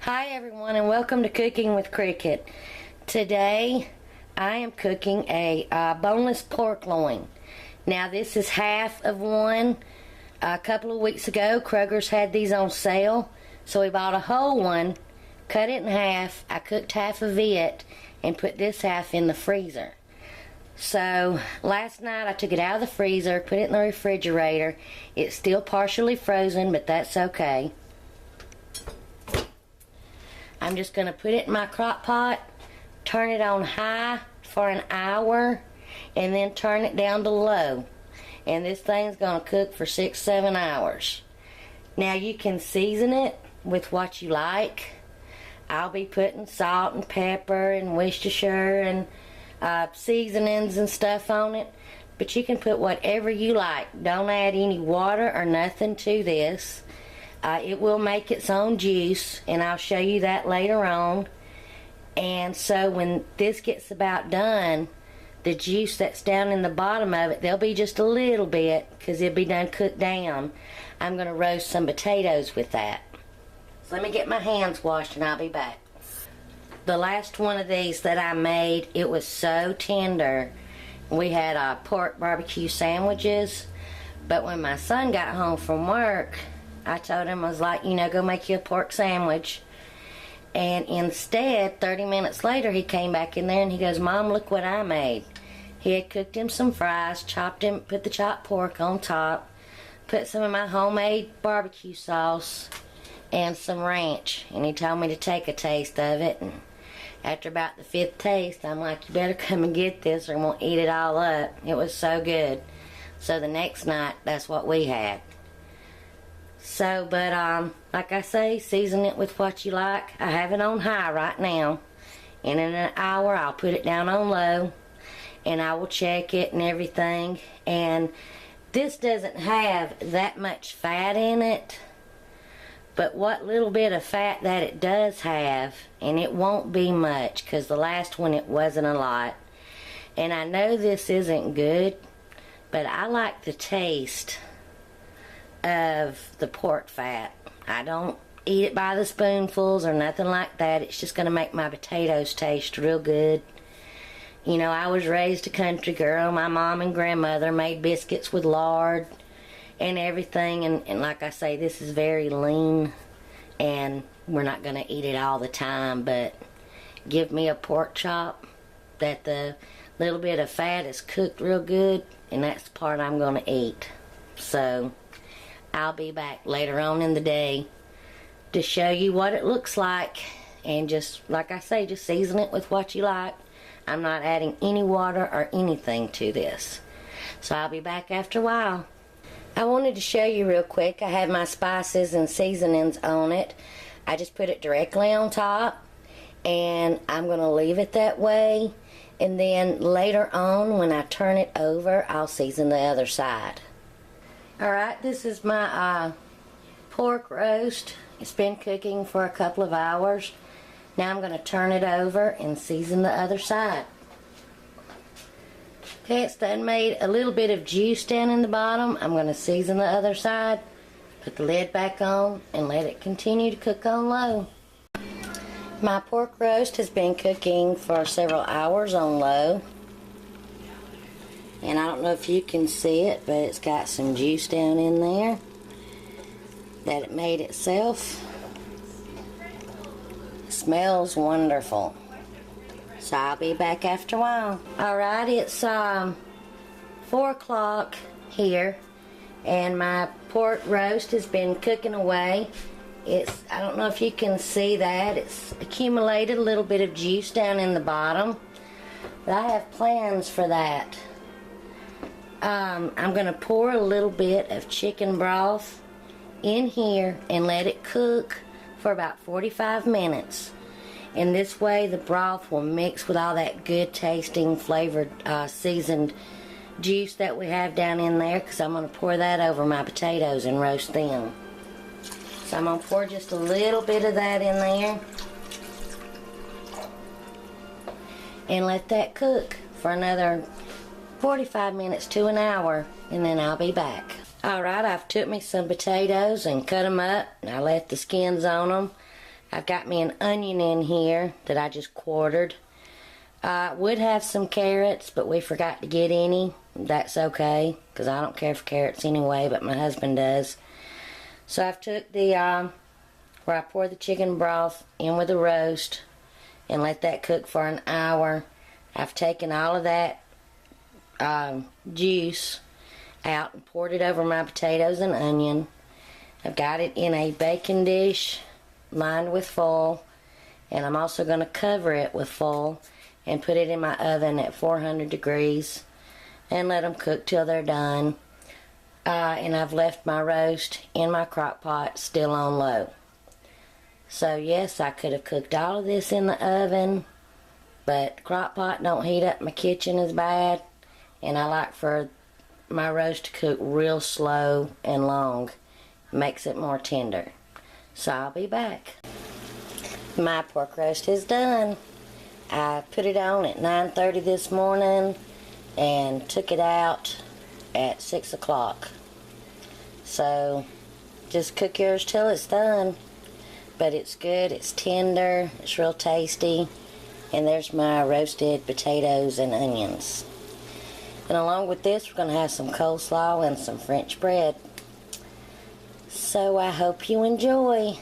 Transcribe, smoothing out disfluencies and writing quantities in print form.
Hi everyone, and welcome to Cooking with Cricket. Today I am cooking a boneless pork loin. Now this is half of one. A couple of weeks ago Kroger's had these on sale, so we bought a whole one, cut it in half. I cooked half of it and put this half in the freezer. So last night I took it out of the freezer, put it in the refrigerator. It's still partially frozen, but that's okay. I'm just going to put it in my crock pot, turn it on high for an hour, and then turn it down to low. And this thing's going to cook for 6-7 hours. Now you can season it with what you like. I'll be putting salt and pepper and Worcestershire and seasonings and stuff on it. But you can put whatever you like. Don't add any water or nothing to this. It will make its own juice, and I'll show you that later on. And so when this gets about done, the juice that's down in the bottom of it, there'll be just a little bit because it'll be done cooked down. I'm going to roast some potatoes with that. So let me get my hands washed and I'll be back. The last one of these that I made, it was so tender. We had pork barbecue sandwiches, but when my son got home from work, I told him, I was like, go make you a pork sandwich. And instead, 30 minutes later, he came back in there and he goes, Mom, look what I made. He had cooked him some fries, put the chopped pork on top, put some of my homemade barbecue sauce and some ranch. And he told me to take a taste of it. And after about the 5th taste, I'm like, you better come and get this or I'm going to eat it all up. It was so good. So the next night, that's what we had. So, but like I say, season it with what you like. I have it on high right now. And in an hour, I'll put it down on low. And I will check it and everything. And this doesn't have that much fat in it. But what little bit of fat that it does have, and it won't be much, because the last one it wasn't a lot. And I know this isn't good, but I like the taste of the pork fat. I don't eat it by the spoonfuls or nothing like that. It's just going to make my potatoes taste real good. I was raised a country girl. My mom and grandmother made biscuits with lard and everything, and like I say, this is very lean, and we're not going to eat it all the time, but give me a pork chop that the little bit of fat is cooked real good, and that's the part I'm going to eat. So I'll be back later on in the day to show you what it looks like, and just like I say, just season it with what you like. I'm not adding any water or anything to this. So I'll be back after a while. I wanted to show you real quick. I have my spices and seasonings on it. I just put it directly on top, and I'm going to leave it that way, and then later on when I turn it over, I'll season the other side. Alright, this is my pork roast. It's been cooking for a couple of hours. Now I'm going to turn it over and season the other side. Okay, it's done made a little bit of juice down in the bottom. I'm going to season the other side, put the lid back on, and let it continue to cook on low. My pork roast has been cooking for several hours on low. And I don't know if you can see it, but it's got some juice down in there that it made itself. It smells wonderful. So I'll be back after a while. Alright, it's 4 o'clock here, and my pork roast has been cooking away. I don't know if you can see that. It's accumulated a little bit of juice down in the bottom, but I have plans for that. I'm going to pour a little bit of chicken broth in here and let it cook for about 45 minutes. And this way the broth will mix with all that good tasting flavored seasoned juice that we have down in there, because I'm going to pour that over my potatoes and roast them. So I'm going to pour just a little bit of that in there and let that cook for another 45 minutes to an hour, and then I'll be back. Alright, I've took me some potatoes and cut them up, and I left the skins on them. I've got me an onion in here that I just quartered. Would have some carrots, but we forgot to get any. That's okay, because I don't care for carrots anyway, but my husband does. So I've took the, where I pour the chicken broth in with the roast and let that cook for an hour. I've taken all of that juice out and poured it over my potatoes and onion. I've got it in a baking dish lined with foil, and I'm also going to cover it with foil and put it in my oven at 400 degrees and let them cook till they're done. And I've left my roast in my crock pot still on low. So yes, I could have cooked all of this in the oven, but crock pot don't heat up my kitchen as bad, and I like for my roast to cook real slow and long. Makes it more tender. So I'll be back. My pork roast is done. I put it on at 9:30 this morning and took it out at 6 o'clock. So just cook yours till it's done. But it's good, it's tender, it's real tasty. And there's my roasted potatoes and onions. And along with this, we're going to have some coleslaw and some French bread. So I hope you enjoy.